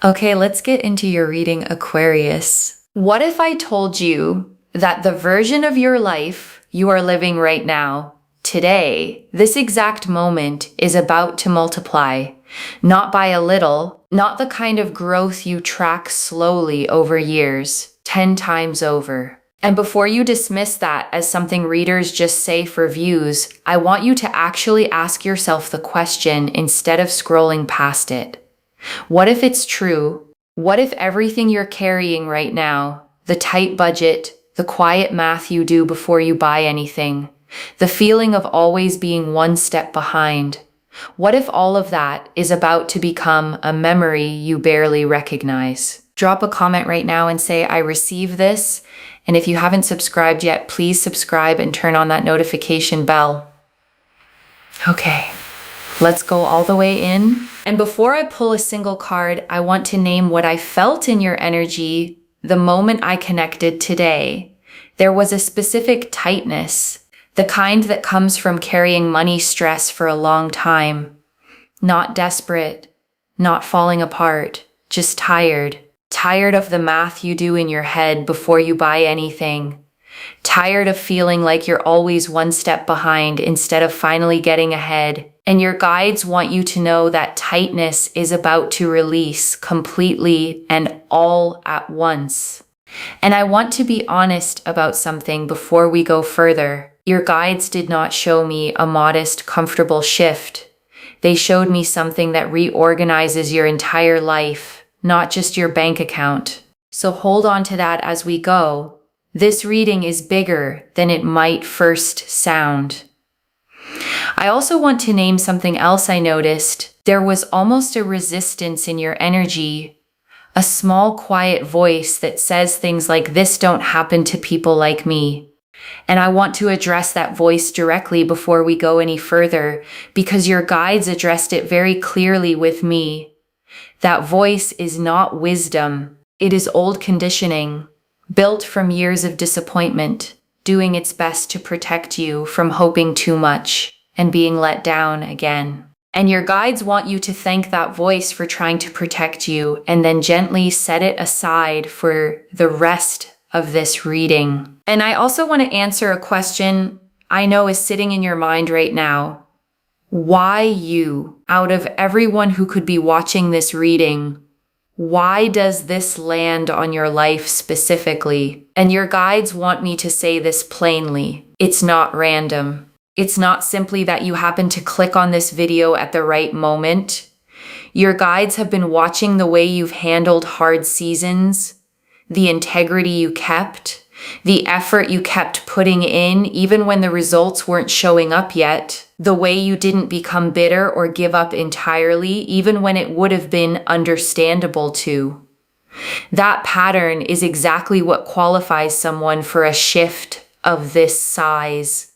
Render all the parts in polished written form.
Okay, let's get into your reading, Aquarius. What if I told you that the version of your life you are living right now, today, this exact moment, is about to multiply? Not by a little, not the kind of growth you track slowly over years, 10 times over. And before you dismiss that as something readers just say for views, I want you to actually ask yourself the question instead of scrolling past it. What if it's true? What if everything you're carrying right now, the tight budget, the quiet math you do before you buy anything, the feeling of always being one step behind, what if all of that is about to become a memory you barely recognize? Drop a comment right now and say, I receive this. And if you haven't subscribed yet, please subscribe and turn on that notification bell. Okay, let's go all the way in. And before I pull a single card, I want to name what I felt in your energy the moment I connected today. There was a specific tightness, the kind that comes from carrying money stress for a long time. Not desperate, not falling apart, just tired. Tired of the math you do in your head before you buy anything. Tired of feeling like you're always one step behind instead of finally getting ahead. And your guides want you to know that tightness is about to release completely and all at once. And I want to be honest about something before we go further. Your guides did not show me a modest, comfortable shift. They showed me something that reorganizes your entire life, not just your bank account. So hold on to that as we go. This reading is bigger than it might first sound. I also want to name something else I noticed. There was almost a resistance in your energy, a small quiet voice that says things like, "This don't happen to people like me." And I want to address that voice directly before we go any further, because your guides addressed it very clearly with me. That voice is not wisdom. It is old conditioning, built from years of disappointment, doing its best to protect you from hoping too much and being let down again. And your guides want you to thank that voice for trying to protect you and then gently set it aside for the rest of this reading. And I also want to answer a question I know is sitting in your mind right now. Why you? Out of everyone who could be watching this reading, why does this land on your life specifically? And your guides want me to say this plainly. It's not random. It's not simply that you happen to click on this video at the right moment. Your guides have been watching the way you've handled hard seasons, the integrity you kept, the effort you kept putting in even when the results weren't showing up yet, the way you didn't become bitter or give up entirely even when it would have been understandable to. That pattern is exactly what qualifies someone for a shift of this size.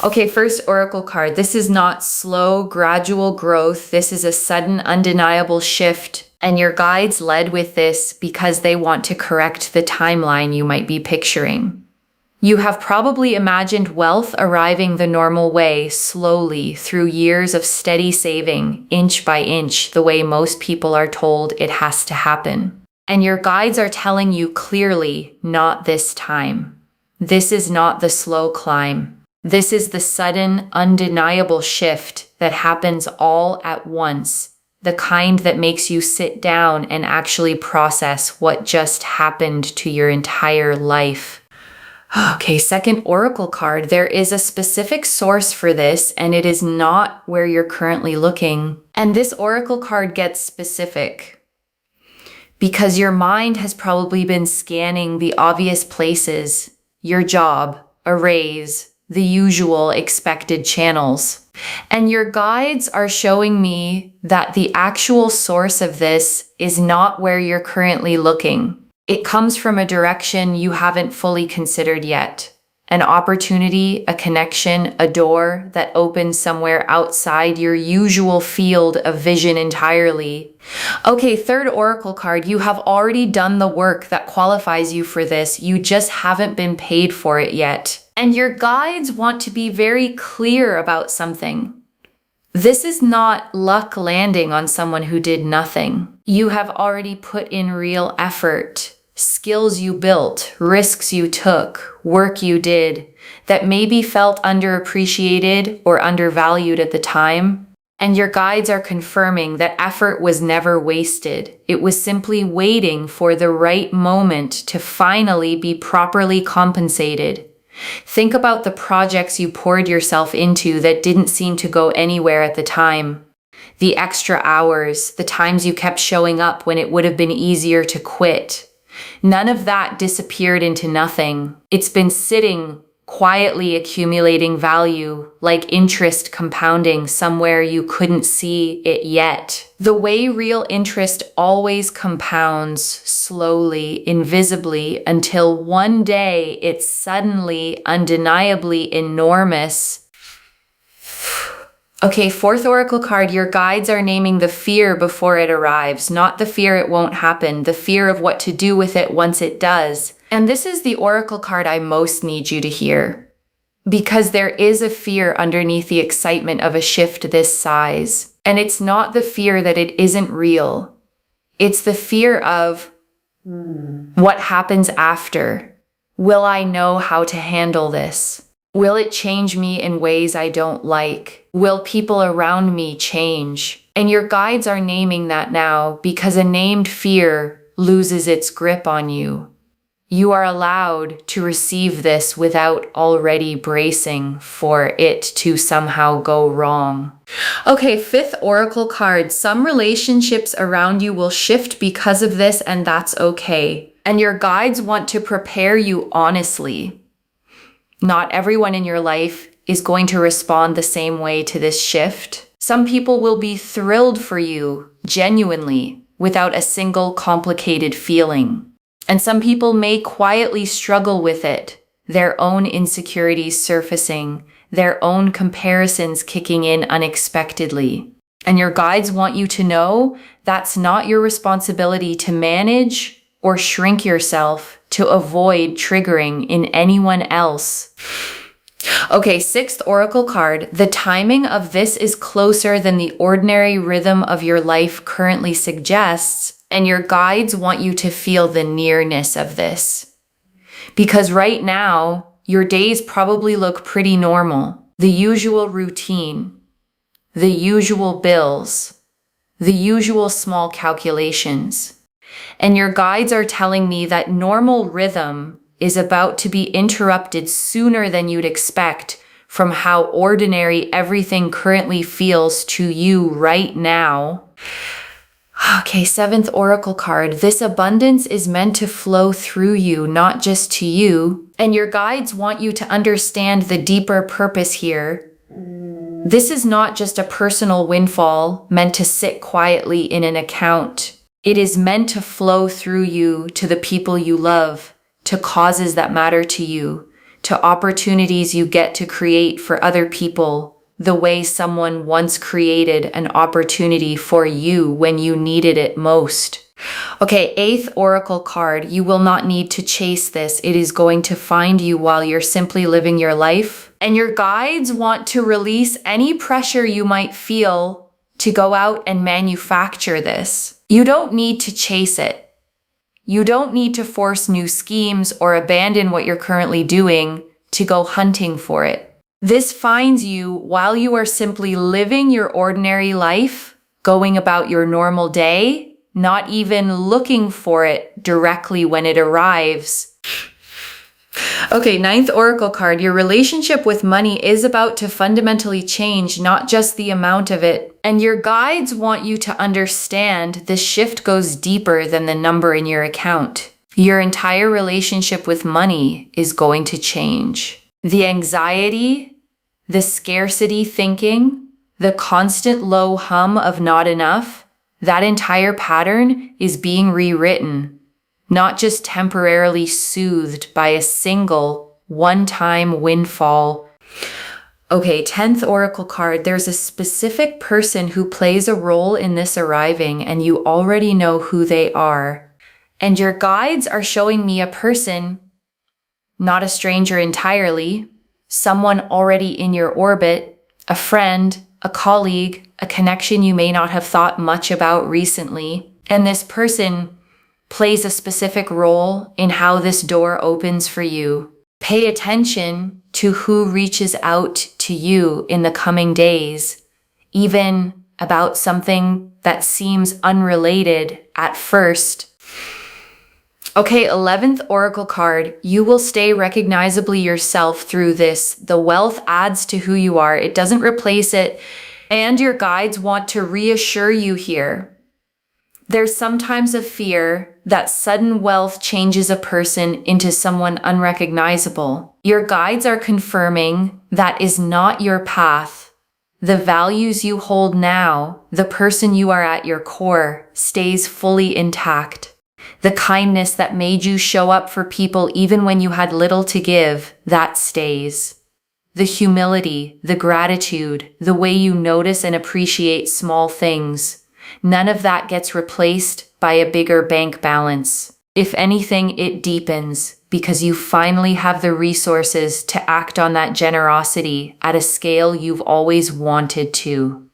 Okay, first oracle card. This is not slow, gradual growth. This is a sudden, undeniable shift. And your guides led with this because they want to correct the timeline you might be picturing. You have probably imagined wealth arriving the normal way, slowly, through years of steady saving, inch by inch, the way most people are told it has to happen. And your guides are telling you clearly, not this time. This is not the slow climb. This is the sudden, undeniable shift that happens all at once. The kind that makes you sit down and actually process what just happened to your entire life. Okay, second oracle card. There is a specific source for this, and it is not where you're currently looking. And this oracle card gets specific because your mind has probably been scanning the obvious places, your job, a raise, the usual expected channels. And your guides are showing me that the actual source of this is not where you're currently looking. It comes from a direction you haven't fully considered yet. An opportunity, a connection, a door that opens somewhere outside your usual field of vision entirely. Okay, third oracle card. You have already done the work that qualifies you for this. You just haven't been paid for it yet. And your guides want to be very clear about something. This is not luck landing on someone who did nothing. You have already put in real effort, skills you built, risks you took, work you did that maybe felt underappreciated or undervalued at the time. And your guides are confirming that effort was never wasted. It was simply waiting for the right moment to finally be properly compensated. Think about the projects you poured yourself into that didn't seem to go anywhere at the time. The extra hours, the times you kept showing up when it would have been easier to quit. None of that disappeared into nothing. It's been sitting, quietly accumulating value, like interest compounding somewhere you couldn't see it yet. The way real interest always compounds, slowly, invisibly, until one day it's suddenly, undeniably enormous. Okay, fourth oracle card, your guides are naming the fear before it arrives, not the fear it won't happen, the fear of what to do with it once it does. And this is the oracle card I most need you to hear, because there is a fear underneath the excitement of a shift this size. And it's not the fear that it isn't real. It's the fear of what happens after. Will I know how to handle this? Will it change me in ways I don't like? Will people around me change? And your guides are naming that now because a named fear loses its grip on you. You are allowed to receive this without already bracing for it to somehow go wrong. Okay, fifth oracle card. Some relationships around you will shift because of this, and that's okay. And your guides want to prepare you honestly. Not everyone in your life is going to respond the same way to this shift. Some people will be thrilled for you, genuinely, without a single complicated feeling. And some people may quietly struggle with it, their own insecurities surfacing, their own comparisons kicking in unexpectedly. And your guides want you to know that's not your responsibility to manage or shrink yourself to avoid triggering in anyone else. Okay, sixth oracle card. The timing of this is closer than the ordinary rhythm of your life currently suggests, and your guides want you to feel the nearness of this. Because right now, your days probably look pretty normal. The usual routine, the usual bills, the usual small calculations. And your guides are telling me that normal rhythm is about to be interrupted sooner than you'd expect from how ordinary everything currently feels to you right now. Okay, seventh oracle card. This abundance is meant to flow through you, not just to you. And your guides want you to understand the deeper purpose here. This is not just a personal windfall meant to sit quietly in an account. It is meant to flow through you to the people you love, to causes that matter to you, to opportunities you get to create for other people, the way someone once created an opportunity for you when you needed it most. Okay, eighth oracle card. You will not need to chase this. It is going to find you while you're simply living your life. And your guides want to release any pressure you might feel to go out and manufacture this. You don't need to chase it. You don't need to force new schemes or abandon what you're currently doing to go hunting for it. This finds you while you are simply living your ordinary life, going about your normal day, not even looking for it directly when it arrives. Okay, ninth oracle card. Your relationship with money is about to fundamentally change, not just the amount of it. And your guides want you to understand this shift goes deeper than the number in your account. Your entire relationship with money is going to change. The anxiety, the scarcity thinking, the constant low hum of not enough, that entire pattern is being rewritten, not just temporarily soothed by a single one-time windfall. Okay, 10th oracle card. There's a specific person who plays a role in this arriving, and you already know who they are. And your guides are showing me a person, not a stranger entirely, someone already in your orbit, a friend, a colleague, a connection you may not have thought much about recently. And this person plays a specific role in how this door opens for you. Pay attention to who reaches out to you in the coming days, even about something that seems unrelated at first. Okay, 11th Oracle card. You will stay recognizably yourself through this. The wealth adds to who you are. It doesn't replace it. And your guides want to reassure you here. There's sometimes a fear that sudden wealth changes a person into someone unrecognizable. Your guides are confirming that is not your path. The values you hold now, the person you are at your core, stays fully intact. The kindness that made you show up for people even when you had little to give, that stays. The humility, the gratitude, the way you notice and appreciate small things, none of that gets replaced by a bigger bank balance. If anything, it deepens because you finally have the resources to act on that generosity at a scale you've always wanted to.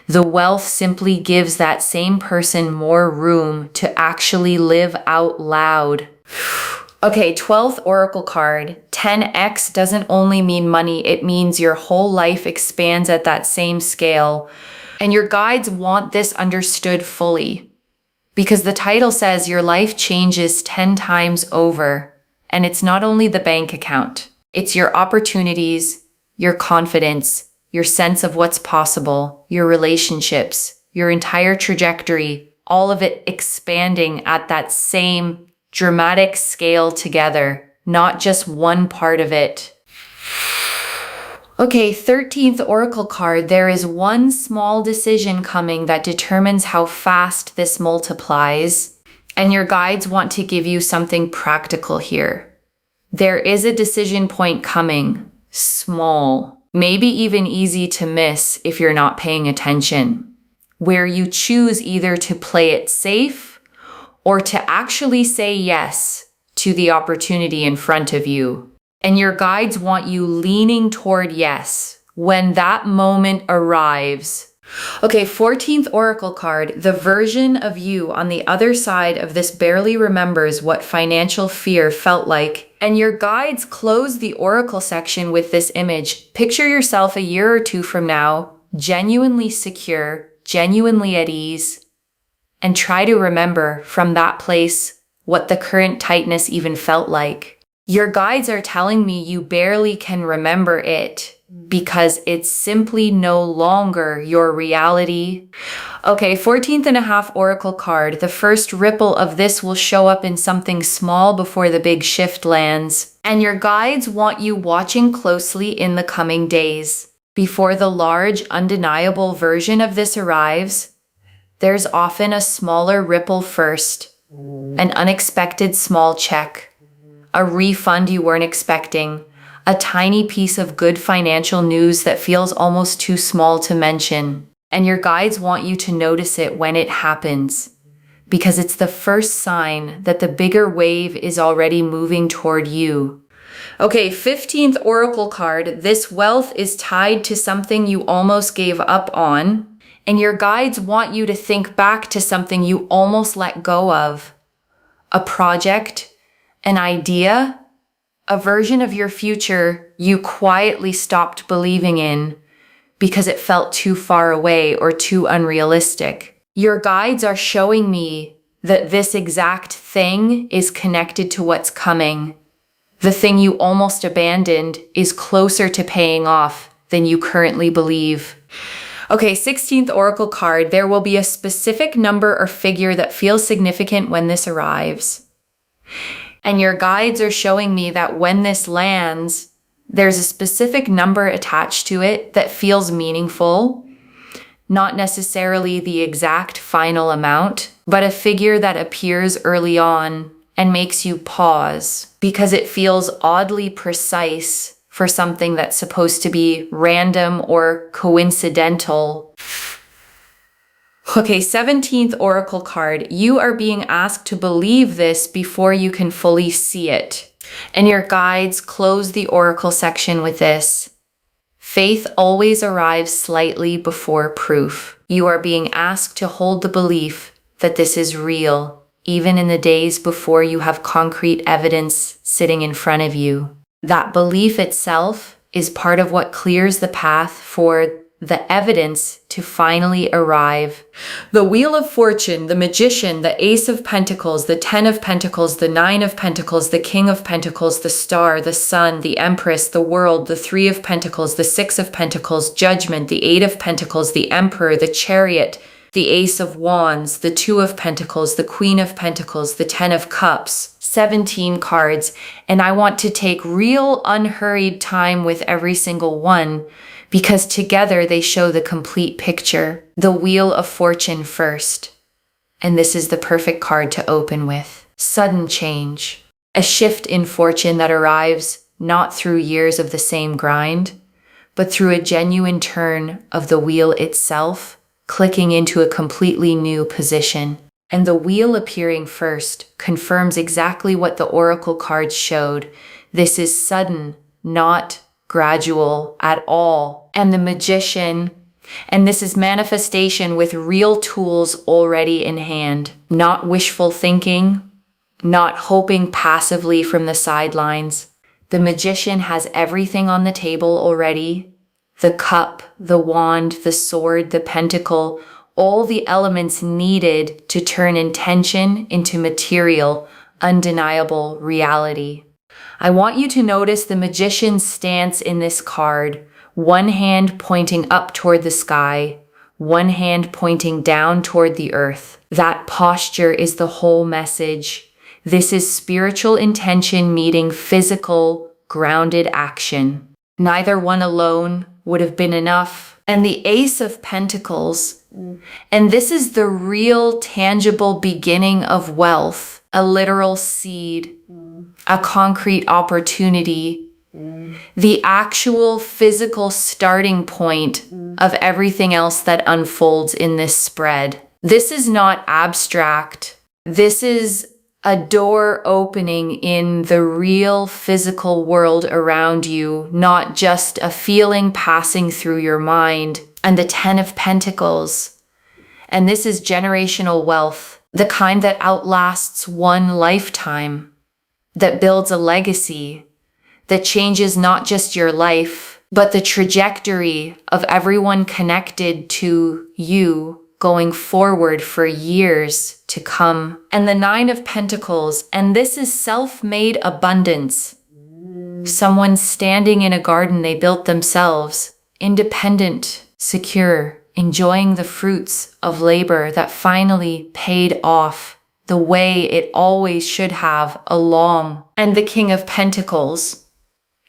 The wealth simply gives that same person more room to actually live out loud. Okay, 12th Oracle card. 10x doesn't only mean money, it means your whole life expands at that same scale. And your guides want this understood fully. Because the title says your life changes 10 times over. And it's not only the bank account. It's your opportunities, your confidence, your sense of what's possible, your relationships, your entire trajectory, all of it expanding at that same dramatic scale together, not just one part of it. Okay, 13th Oracle card. There is one small decision coming that determines how fast this multiplies, and your guides want to give you something practical here. There is a decision point coming, small, maybe even easy to miss if you're not paying attention, where you choose either to play it safe or to actually say yes to the opportunity in front of you. And your guides want you leaning toward yes when that moment arrives. Okay, 14th Oracle card. The version of you on the other side of this barely remembers what financial fear felt like. And your guides close the Oracle section with this image. Picture yourself a year or two from now, genuinely secure, genuinely at ease, and try to remember from that place what the current tightness even felt like. Your guides are telling me you barely can remember it because it's simply no longer your reality. Okay, 14th and a half Oracle card. The first ripple of this will show up in something small before the big shift lands. And your guides want you watching closely in the coming days. Before the large, undeniable version of this arrives, there's often a smaller ripple first, an unexpected small check, a refund you weren't expecting, a tiny piece of good financial news that feels almost too small to mention. And your guides want you to notice it when it happens, because it's the first sign that the bigger wave is already moving toward you. Okay, 15th Oracle card. This wealth is tied to something you almost gave up on. And your guides want you to think back to something you almost let go of. A project, an idea, a version of your future you quietly stopped believing in because it felt too far away or too unrealistic. Your guides are showing me that this exact thing is connected to what's coming. The thing you almost abandoned is closer to paying off than you currently believe. Okay, 16th Oracle card. There will be a specific number or figure that feels significant when this arrives. And your guides are showing me that when this lands, there's a specific number attached to it that feels meaningful. Not necessarily the exact final amount, but a figure that appears early on and makes you pause because it feels oddly precise for something that's supposed to be random or coincidental. Okay, 17th Oracle card. You are being asked to believe this before you can fully see it. And your guides close the Oracle section with this. Faith always arrives slightly before proof. You are being asked to hold the belief that this is real, even in the days before you have concrete evidence sitting in front of you. That belief itself is part of what clears the path for the evidence to finally arrive. The Wheel of Fortune, the Magician, the Ace of Pentacles, the Ten of Pentacles, the Nine of Pentacles, the King of Pentacles, the Star, the Sun, the Empress, the World, the Three of Pentacles, the Six of Pentacles, Judgment, the Eight of Pentacles, the Emperor, the Chariot, the Ace of Wands, the Two of Pentacles, the Queen of Pentacles, the Ten of Cups, 17 cards. And I want to take real unhurried time with every single one, because together they show the complete picture. The Wheel of Fortune first. And this is the perfect card to open with. Sudden change. A shift in fortune that arrives not through years of the same grind, but through a genuine turn of the wheel itself, clicking into a completely new position. And the wheel appearing first confirms exactly what the oracle cards showed. This is sudden, not gradual at all. And the Magician, and this is manifestation with real tools already in hand. Not wishful thinking, not hoping passively from the sidelines. The Magician has everything on the table already. The cup, the wand, the sword, the pentacle, all the elements needed to turn intention into material, undeniable reality. I want you to notice the Magician's stance in this card. One hand pointing up toward the sky, one hand pointing down toward the earth. That posture is the whole message. This is spiritual intention meeting physical, grounded action. Neither one alone would have been enough. And the Ace of Pentacles, and this is the real tangible beginning of wealth, a literal seed, a concrete opportunity, the actual physical starting point of everything else that unfolds in this spread. This is not abstract. This is a door opening in the real physical world around you, not just a feeling passing through your mind. And the Ten of Pentacles. And this is generational wealth, the kind that outlasts one lifetime, that builds a legacy, that changes not just your life, but the trajectory of everyone connected to you going forward for years to come. And the Nine of Pentacles, and this is self-made abundance. Someone standing in a garden they built themselves, independent, secure, enjoying the fruits of labor that finally paid off the way it always should have along. And the King of Pentacles,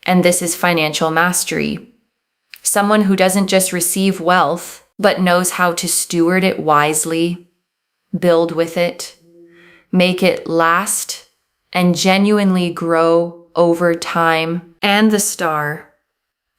and this is financial mastery. Someone who doesn't just receive wealth, but knows how to steward it wisely, build with it, make it last, and genuinely grow over time. And the Star.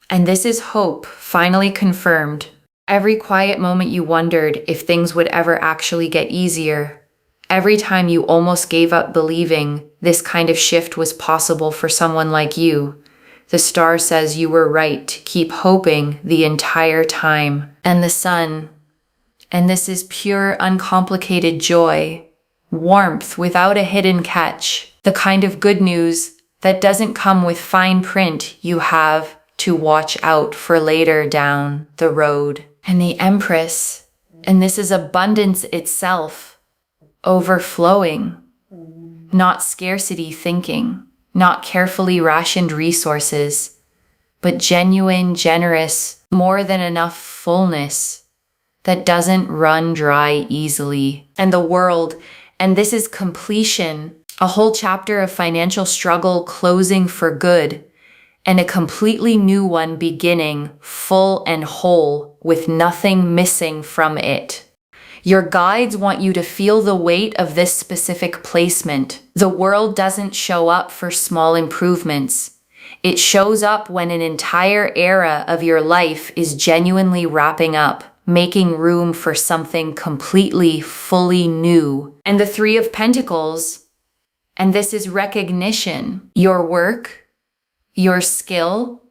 And this is hope, finally confirmed. Every quiet moment you wondered if things would ever actually get easier. Every time you almost gave up believing this kind of shift was possible for someone like you. The Star says you were right to keep hoping the entire time. And the Sun. And this is pure, uncomplicated joy. Warmth without a hidden catch. The kind of good news that doesn't come with fine print you have to watch out for later down the road. And the Empress. And this is abundance itself. Overflowing. Not scarcity thinking. Not carefully rationed resources, but genuine, generous, more than enough fullness that doesn't run dry easily. And the World, and this is completion, a whole chapter of financial struggle closing for good, and a completely new one beginning, full and whole, with nothing missing from it. Your guides want you to feel the weight of this specific placement. The world doesn't show up for small improvements. It shows up when an entire era of your life is genuinely wrapping up, making room for something completely, fully new. And the Three of Pentacles, and this is recognition. Your work, your skill,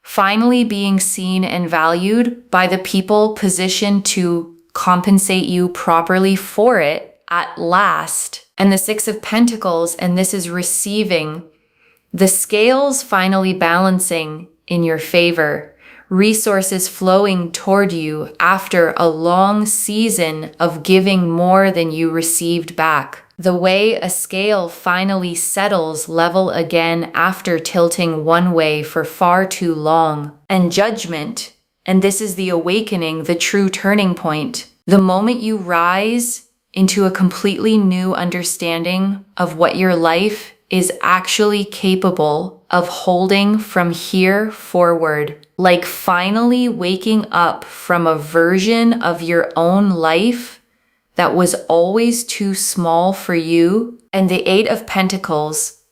finally being seen and valued by the people positioned to compensate you properly for it at last. And the Six of Pentacles, and this is receiving. The scales finally balancing in your favor. Resources flowing toward you after a long season of giving more than you received back. The way a scale finally settles level again after tilting one way for far too long. And judgment. And this is the awakening, the true turning point. The moment you rise into a completely new understanding of what your life is actually capable of holding from here forward. Like finally waking up from a version of your own life that was always too small for you. And the Eight of Pentacles,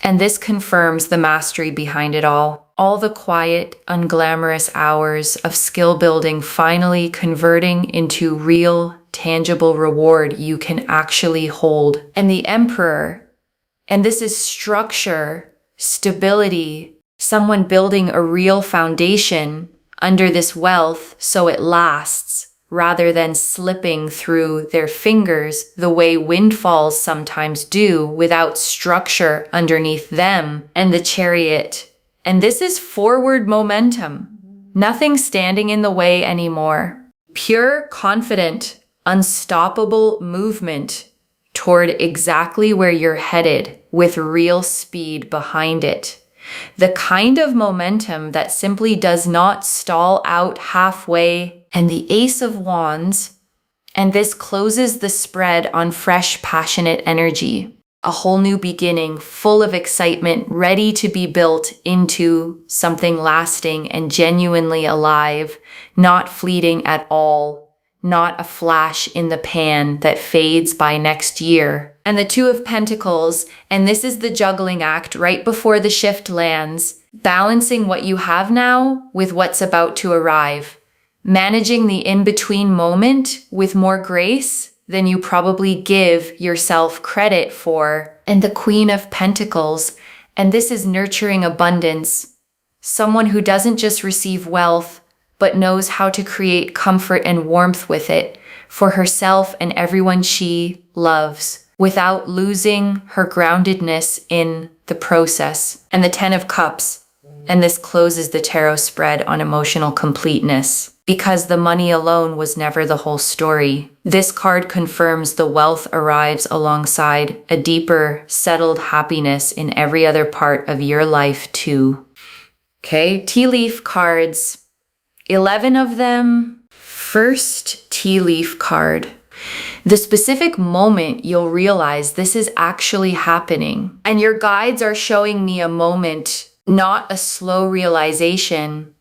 and this confirms the mastery behind it all. All the quiet, unglamorous hours of skill building finally converting into real, tangible reward you can actually hold. And the Emperor, and this is structure, stability, someone building a real foundation under this wealth so it lasts, rather than slipping through their fingers the way windfalls sometimes do without structure underneath them. And the Chariot, and this is forward momentum, nothing standing in the way anymore. Pure, confident, unstoppable movement toward exactly where you're headed with real speed behind it. The kind of momentum that simply does not stall out halfway. And the Ace of Wands, and this closes the spread on fresh, passionate energy. A whole new beginning, full of excitement, ready to be built into something lasting and genuinely alive, not fleeting at all. Not a flash in the pan that fades by next year. And the Two of Pentacles, and this is the juggling act right before the shift lands, balancing what you have now with what's about to arrive, managing the in-between moment with more grace than you probably give yourself credit for. And the Queen of Pentacles, and this is nurturing abundance, someone who doesn't just receive wealth, but knows how to create comfort and warmth with it for herself and everyone she loves, without losing her groundedness in the process. And the Ten of Cups, and this closes the tarot spread on emotional completeness, because the money alone was never the whole story. This card confirms the wealth arrives alongside a deeper, settled happiness in every other part of your life too. Okay, tea leaf cards. 11 of them. First tea leaf card. The specific moment you'll realize this is actually happening. And your guides are showing me a moment, not a slow realization,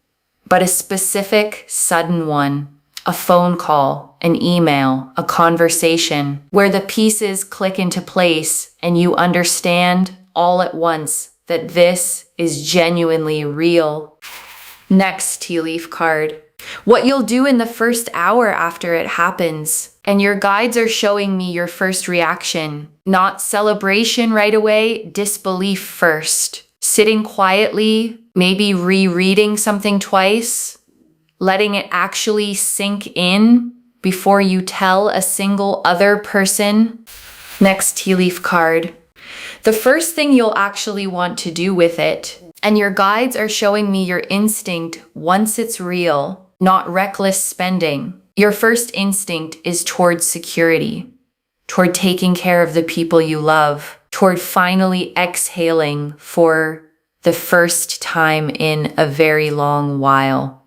but a specific, sudden one. A phone call, an email, a conversation, where the pieces click into place and you understand all at once that this is genuinely real. Next tea leaf card. What you'll do in the first hour after it happens. And your guides are showing me your first reaction. Not celebration right away, disbelief first. Sitting quietly, maybe rereading something twice. Letting it actually sink in before you tell a single other person. Next tea leaf card. The first thing you'll actually want to do with it. And your guides are showing me your instinct once it's real, not reckless spending. Your first instinct is towards security, toward taking care of the people you love, toward finally exhaling for the first time in a very long while.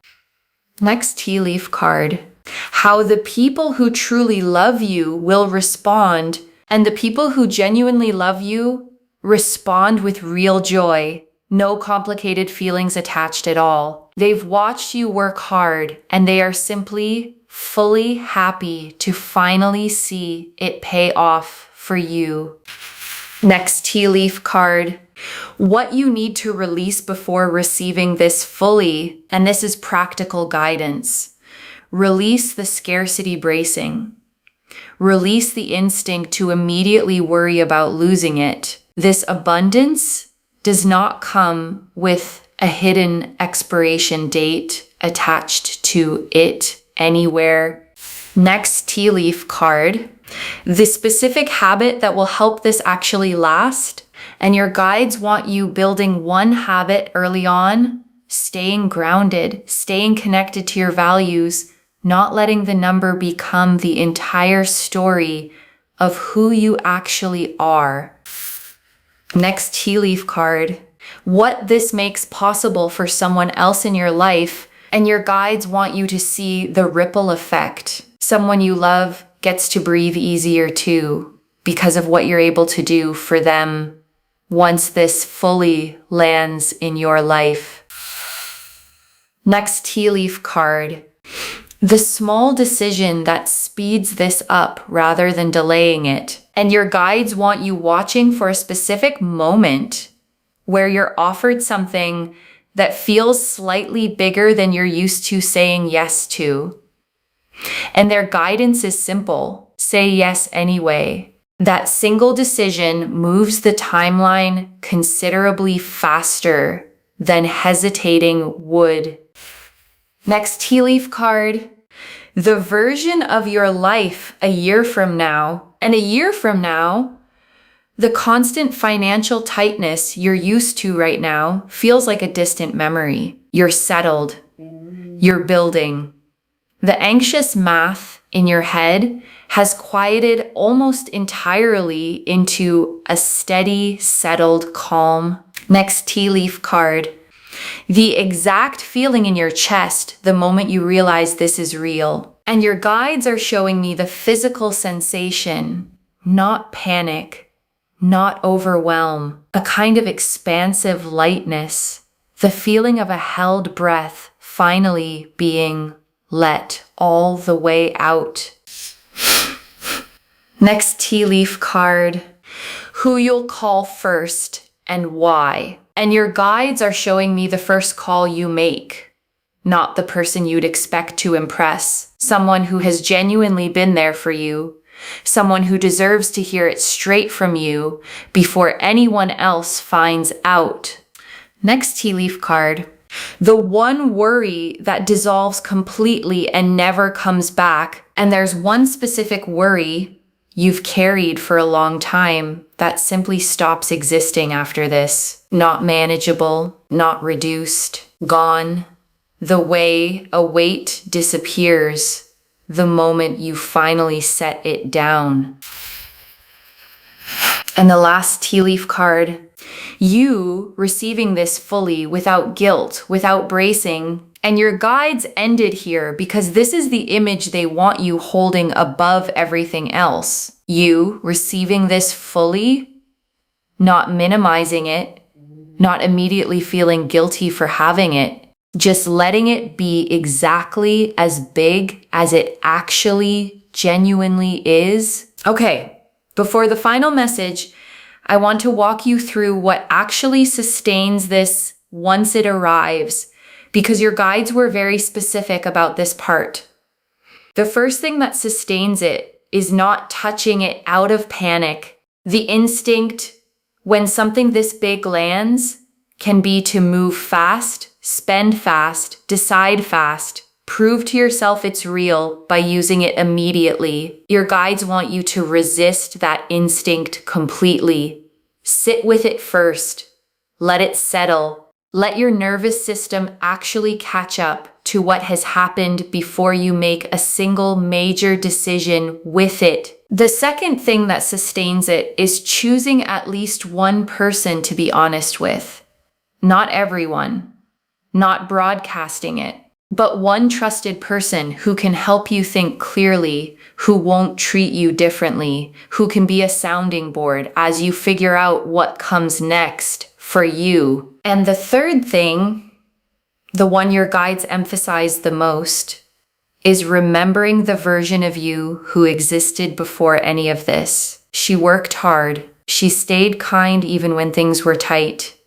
Next tea leaf card. How the people who truly love you will respond, and the people who genuinely love you respond with real joy. No complicated feelings attached at all. They've watched you work hard, and they are simply fully happy to finally see it pay off for you. Next tea leaf card. What you need to release before receiving this fully, and this is practical guidance. Release the scarcity bracing. Release the instinct to immediately worry about losing it. This abundance does not come with a hidden expiration date attached to it anywhere. Next tea leaf card, the specific habit that will help this actually last. And your guides want you building one habit early on, staying grounded, staying connected to your values, not letting the number become the entire story of who you actually are. Next tea leaf card, what this makes possible for someone else in your life, and your guides want you to see the ripple effect. Someone you love gets to breathe easier too because of what you're able to do for them once this fully lands in your life. Next tea leaf card, the small decision that speeds this up rather than delaying it. And your guides want you watching for a specific moment where you're offered something that feels slightly bigger than you're used to saying yes to. And their guidance is simple. Say yes anyway. That single decision moves the timeline considerably faster than hesitating would. Next tea leaf card, the version of your life a year from now. And a year from now, the constant financial tightness you're used to right now feels like a distant memory. You're settled. You're building. The anxious math in your head has quieted almost entirely into a steady, settled calm. Next tea leaf card, the exact feeling in your chest the moment you realize this is real. And your guides are showing me the physical sensation, not panic, not overwhelm, a kind of expansive lightness, the feeling of a held breath finally being let all the way out. Next tea leaf card, who you'll call first and why. And your guides are showing me the first call you make, not the person you'd expect to impress. Someone who has genuinely been there for you, someone who deserves to hear it straight from you before anyone else finds out. Next tea leaf card, the one worry that dissolves completely and never comes back. And there's one specific worry you've carried for a long time that simply stops existing after this. Not manageable, not reduced, gone. The way a weight disappears the moment you finally set it down. And the last tea leaf card, you receiving this fully without guilt, without bracing. And your guides ended here because this is the image they want you holding above everything else. You receiving this fully, not minimizing it, not immediately feeling guilty for having it, just letting it be exactly as big as it actually genuinely is. Okay, before the final message, I want to walk you through what actually sustains this once it arrives, because your guides were very specific about this part. The first thing that sustains it is not touching it out of panic. The instinct when something this big lands can be to move fast, spend fast, decide fast, prove to yourself it's real by using it immediately. Your guides want you to resist that instinct completely. Sit with it first. Let it settle. Let your nervous system actually catch up to what has happened before you make a single major decision with it. The second thing that sustains it is choosing at least one person to be honest with. Not everyone. Not broadcasting it, but one trusted person who can help you think clearly, who won't treat you differently, who can be a sounding board as you figure out what comes next for you. And the third thing, the one your guides emphasize the most, is remembering the version of you who existed before any of this. She worked hard. She stayed kind even when things were tight.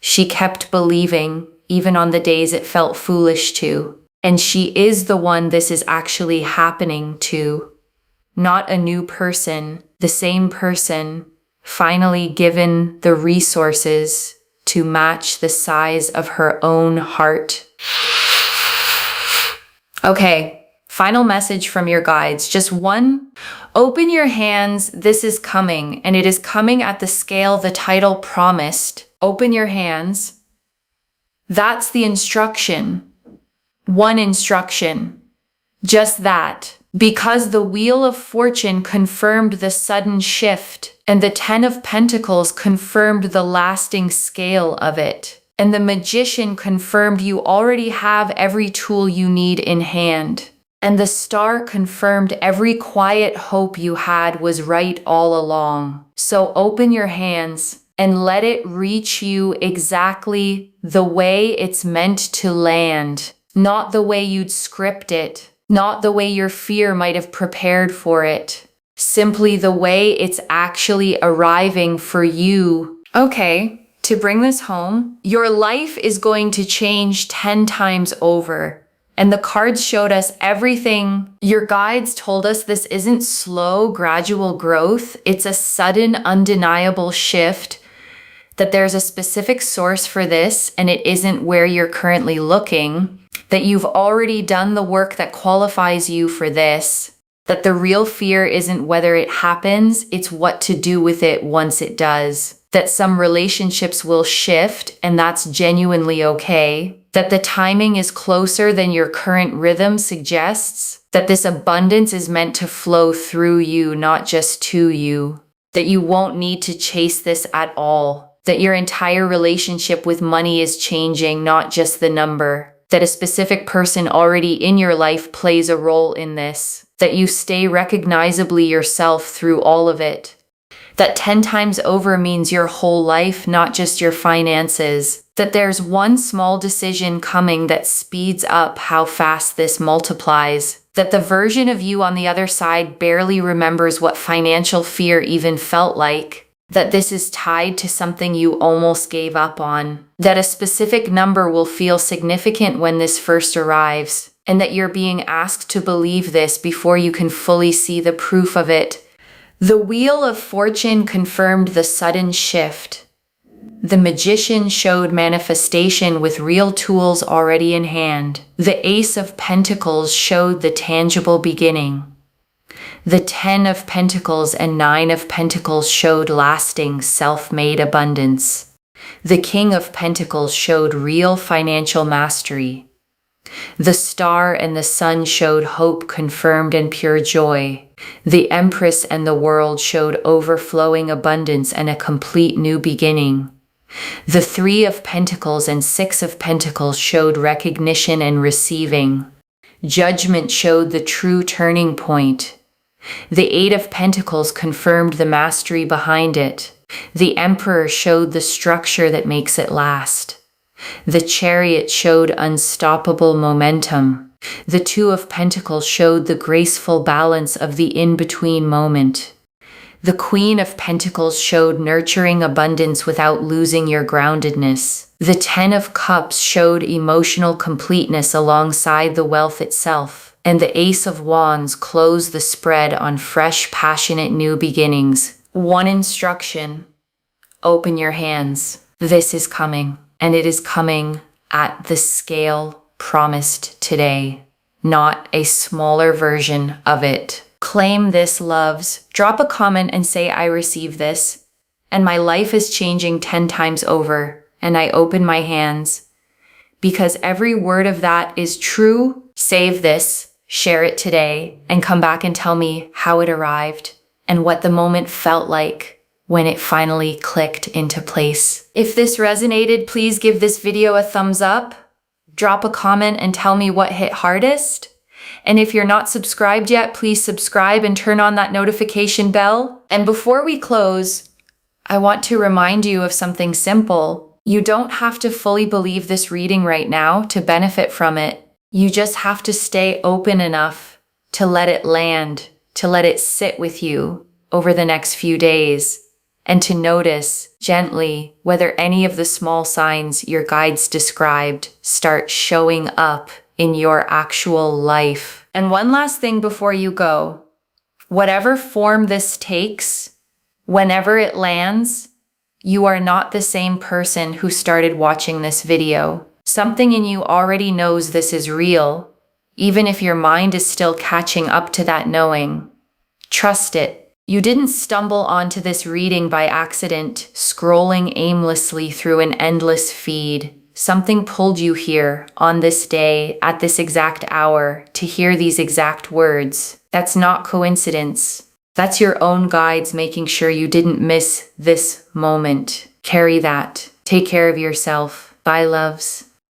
She kept believing even on the days it felt foolish to. And she is the one this is actually happening to. Not a new person, the same person, finally given the resources to match the size of her own heart. Okay, Final message from your guides, just one. Open your hands, this is coming, and it is coming at the scale the title promised. Open your hands. That's the instruction. One instruction. Just that. Because the Wheel of Fortune confirmed the sudden shift, and the Ten of Pentacles confirmed the lasting scale of it, and the Magician confirmed you already have every tool you need in hand, and the Star confirmed every quiet hope you had was right all along. So open your hands and let it reach you exactly the way it's meant to land, not the way you'd script it. Not the way your fear might have prepared for it. Simply the way it's actually arriving for you. Okay, to bring this home, your life is going to change 10 times over. And the cards showed us everything. Your guides told us this isn't slow, gradual growth. It's a sudden, undeniable shift. That there's a specific source for this, and it isn't where you're currently looking. That you've already done the work that qualifies you for this, that the real fear isn't whether it happens, it's what to do with it once it does, that some relationships will shift and that's genuinely okay, that the timing is closer than your current rhythm suggests, that this abundance is meant to flow through you, not just to you, that you won't need to chase this at all, that your entire relationship with money is changing, not just the number. That a specific person already in your life plays a role in this, that you stay recognizably yourself through all of it, that 10 times over means your whole life, not just your finances, that there's one small decision coming that speeds up how fast this multiplies, that the version of you on the other side barely remembers what financial fear even felt like, that this is tied to something you almost gave up on, that a specific number will feel significant when this first arrives, and that you're being asked to believe this before you can fully see the proof of it. The Wheel of Fortune confirmed the sudden shift. The Magician showed manifestation with real tools already in hand. The Ace of Pentacles showed the tangible beginning. The 10 of Pentacles and 9 of Pentacles showed lasting, self-made abundance. The King of Pentacles showed real financial mastery. The Star and the Sun showed hope confirmed and pure joy. The Empress and the World showed overflowing abundance and a complete new beginning. The 3 of Pentacles and 6 of Pentacles showed recognition and receiving. Judgment showed the true turning point. The 8 of Pentacles confirmed the mastery behind it. The Emperor showed the structure that makes it last. The Chariot showed unstoppable momentum. The 2 of Pentacles showed the graceful balance of the in-between moment. The Queen of Pentacles showed nurturing abundance without losing your groundedness. The 10 of Cups showed emotional completeness alongside the wealth itself. And the Ace of Wands closed the spread on fresh, passionate new beginnings. One instruction: open your hands. This is coming, and it is coming at the scale promised today, not a smaller version of it. Claim this, loves. Drop a comment and say, I receive this, and my life is changing 10 times over, and I open my hands. Because every word of that is true. Save this. Share it today and come back and tell me how it arrived and what the moment felt like when it finally clicked into place. If this resonated, please give this video a thumbs up, drop a comment and tell me what hit hardest. And if you're not subscribed yet, please subscribe and turn on that notification bell. And before we close, I want to remind you of something simple. You don't have to fully believe this reading right now to benefit from it. You just have to stay open enough to let it land, to let it sit with you over the next few days, and to notice gently whether any of the small signs your guides described start showing up in your actual life. And one last thing before you go, whatever form this takes, whenever it lands, you are not the same person who started watching this video. Something in you already knows this is real. even if your mind is still catching up to that knowing. Trust it. You didn't stumble onto this reading by accident, scrolling aimlessly through an endless feed. Something pulled you here, on this day, at this exact hour, to hear these exact words. That's not coincidence. That's your own guides making sure you didn't miss this moment. Carry that. Take care of yourself. Bye, loves.